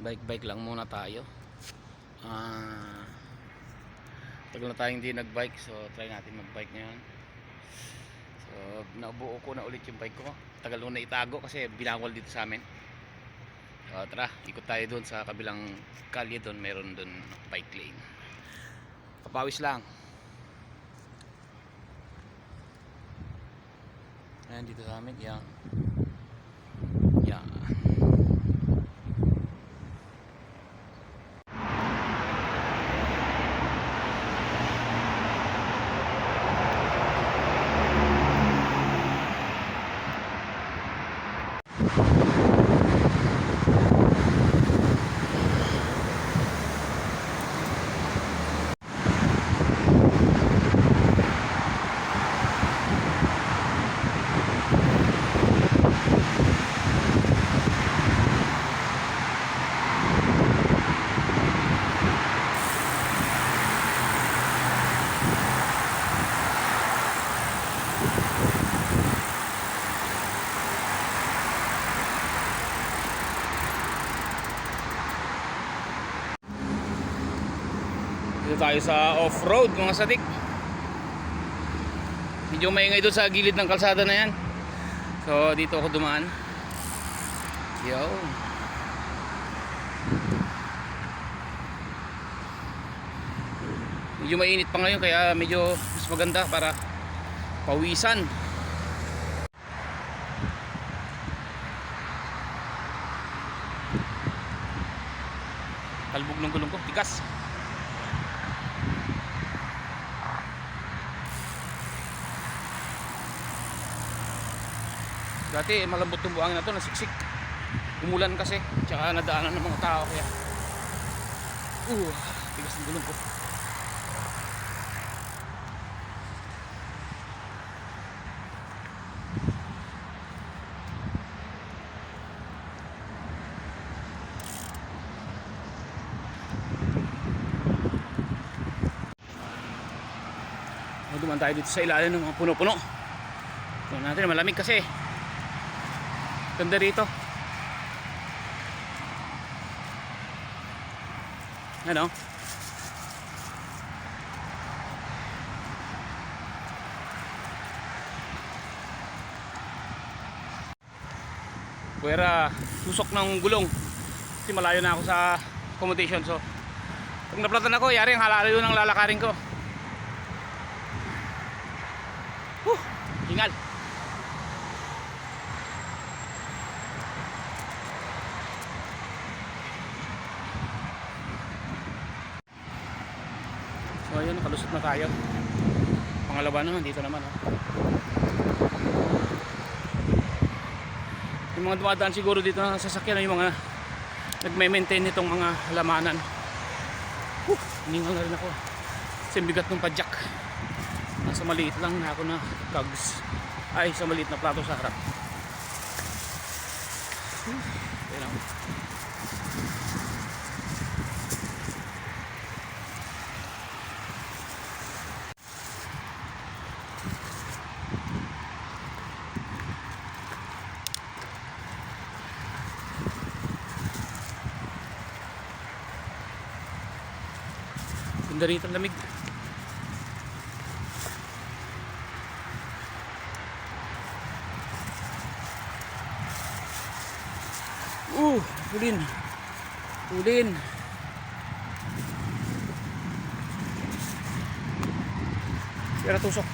Bike lang muna tayo. ah Tagal na tayong hindi nagbike, so try natin magbike ngayon. So nabuo ko na ulit yung bike ko. Tagal ko na itago kasi binawal dito sa amin. So tara, ikot tayo doon sa kabilang kalye, doon meron doon bike lane. Papawis lang. Ayan dito sa amin, yan. Yan. Dito tayo sa off-road mga sadik. Medyo maingay doon sa gilid ng kalsada na yan. So dito ako dumaan. Yo. Medyo mainit pa ngayon kaya medyo mas maganda para pawisan. Talbog ng gulong ko, tigas. Dati malambot yung buhangin na to, nasiksik. Umulan kasi, tsaka nadaanan ng mga tao kaya tigas ng gulong ko. Dumaan tayo dito sa ilalim ng mga puno-puno. Ito natin, malamig kasi. Ganda rito. Ano? Puwera, tusok ng gulong. Kasi malayo na ako sa accommodation. So, pag naplatan ako, yari ang halalayo ng lalakarin ko. Hingal. So ayun, nakalusot na tayo. Pangalawa naman, dito naman yung mga dumadaan siguro dito na sasakyan, yung mga nagme-maintain nitong mga halamanan. Hiningal na rin ako kasi bigat ng padjak. Nasa maliit lang na ako na cogs, ay sa maliit na plato sa harap. Ganda rito, lamig. Ulin. Ulin. Pero tusok.